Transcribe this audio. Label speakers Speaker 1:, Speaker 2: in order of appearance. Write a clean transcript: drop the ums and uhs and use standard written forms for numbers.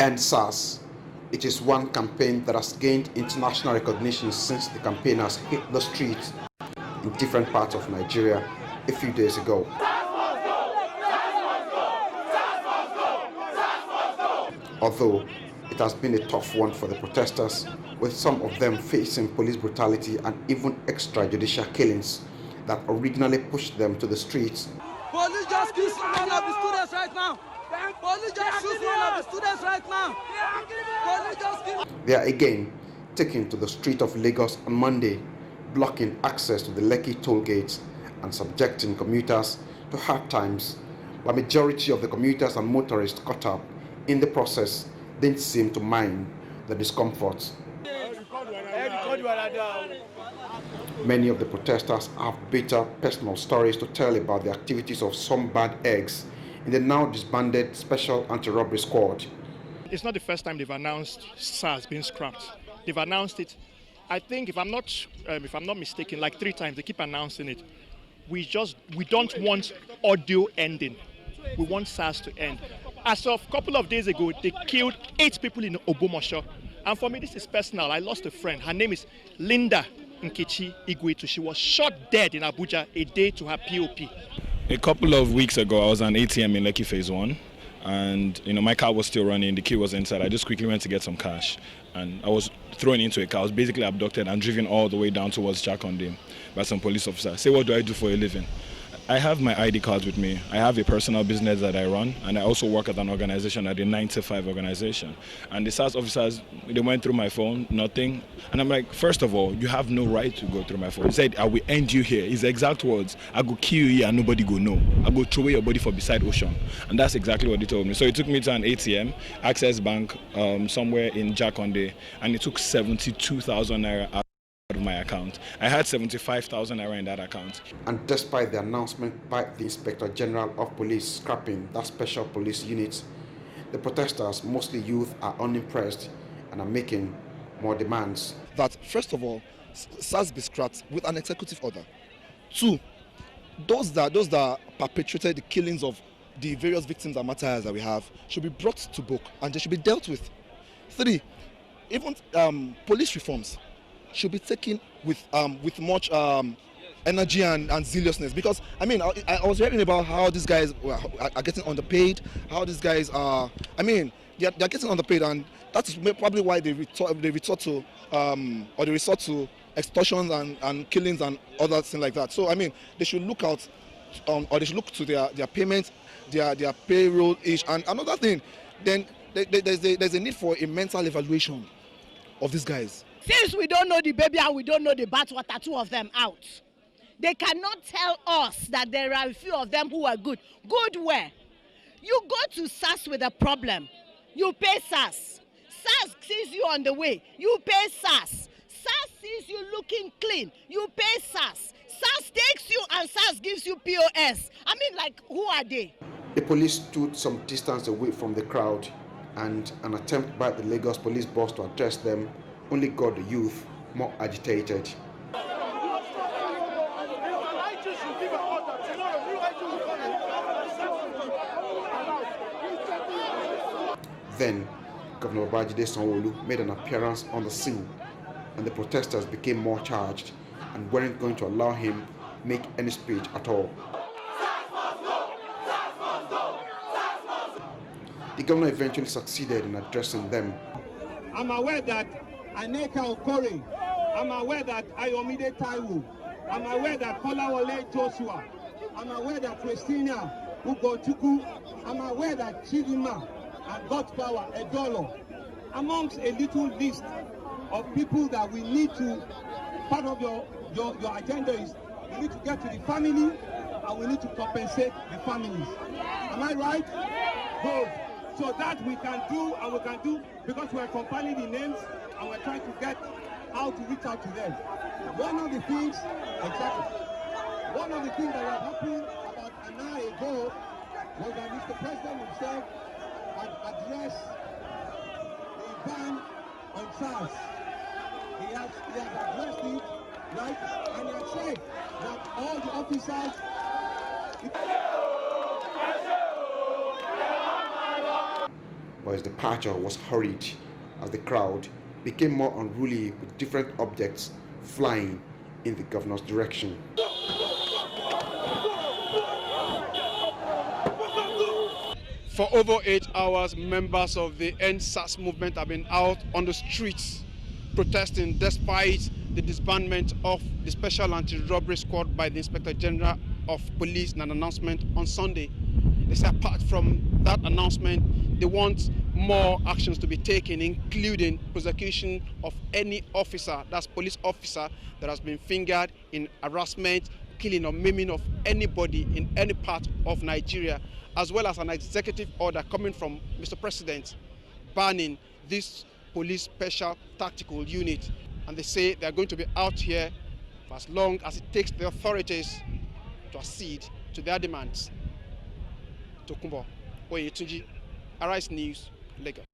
Speaker 1: End SARS. It is one campaign that has gained international recognition since the campaign has hit the streets in different parts of Nigeria a few days ago. Although it has been a tough one for the protesters, with some of them facing police brutality and even extrajudicial killings that originally pushed them to the streets.
Speaker 2: Police just killed one of the students right now. Police just shoot one of the students right now. Police just killed.
Speaker 1: They are again taken to the street of Lagos on Monday, blocking access to the Lekki toll gates and subjecting commuters to hard times. The majority of the commuters and motorists caught up in the process didn't seem to mind the discomforts. Many of the protesters have bitter personal stories to tell about the activities of some bad eggs in the now disbanded Special Anti-Robbery Squad.
Speaker 3: It's not the first time they've announced SARS being scrapped. They've announced it, I think, if I'm not mistaken, like 3 times. They keep announcing it. We don't want audio ending. We want SARS to end. As of a couple of days ago, they killed 8 people in Obomosho. And for me, this is personal. I lost a friend. Her name is Linda Nkechi Igwetu. She was shot dead in Abuja a day to her POP.
Speaker 4: A couple of weeks ago, I was on ATM in Lekki Phase 1. And my car was still running, the key was inside. I just quickly went to get some cash, and I was thrown into a car. I was basically abducted and driven all the way down towards Jakonde by some police officers. Say, what do I do for a living? I have my ID cards with me. I have a personal business that I run, and I also work at an organization, at a 9-to-5 organization. And the SARS officers, they went through my phone, nothing. And I'm like, first of all, you have no right to go through my phone. He said, I will end you here. His exact words, I go kill you here and nobody go know. I go throw away your body for beside ocean. And that's exactly what he told me. So he took me to an ATM, Access Bank, somewhere in Jakonde, and he took 72,000 naira out of my account. I had 75,000 naira in that account.
Speaker 1: And despite the announcement by the Inspector General of Police scrapping that special police unit, the protesters, mostly youth, are unimpressed and are making more demands.
Speaker 5: That first of all, SARS be scrapped with an executive order. 2, those that perpetrated the killings of the various victims and martyrs that we have should be brought to book and they should be dealt with. 3, even police reforms should be taken with much energy and zealousness, because I was reading about how these guys are getting underpaid, how these guys are, they're getting underpaid, and that's probably why they resort to extortions and killings and other things like that. So they should look out, or they should look to their payments, their payroll ish. And another thing, then there's a need for a mental evaluation of these guys.
Speaker 6: Since we don't know the baby and we don't know the bathwater, 2 of them out. They cannot tell us that there are a few of them who are good. Good where? You go to SARS with a problem, you pay SARS. SARS sees you on the way, you pay SARS. SARS sees you looking clean, you pay SARS. SARS takes you and SARS gives you POS. Who are they?
Speaker 1: The police stood some distance away from the crowd, and an attempt by the Lagos police boss to address them only got the youth more agitated. Then, Governor Babajide Sanwo-Olu made an appearance on the scene, and the protesters became more charged and weren't going to allow him make any speech at all. The governor eventually succeeded in addressing them.
Speaker 7: I'm aware that Aneka Okore, I'm aware that Ayomide Taiwo, I'm aware that Kolawole Joshua, I'm aware that Christina Ugochukwu, I'm aware that Chidima and God's Power Edolo, amongst a little list of people that we need to, part of your agenda is we need to get to the family and we need to compensate the families. Am I right? Good. So that we can do, because we're compiling the names and we're trying to get how to reach out to them. One of the things that happened about an hour ago was that Mr. President himself had addressed the ban on SARS. He has addressed it, right? And he has said that all the officers.
Speaker 1: But his departure was hurried as the crowd became more unruly with different objects flying in the governor's direction.
Speaker 8: For over 8 hours, members of the End SARS movement have been out on the streets protesting despite the disbandment of the Special Anti-Robbery Squad by the Inspector General of Police in an announcement on Sunday. They say apart from that announcement, they want more actions to be taken, including prosecution of any officer, that's police officer, that has been fingered in harassment, killing or maiming of anybody in any part of Nigeria, as well as an executive order coming from Mr. President banning this police special tactical unit. And they say they're going to be out here for as long as it takes the authorities to accede to their demands. Tokumbo Oyetunji, Arise News, Lagos.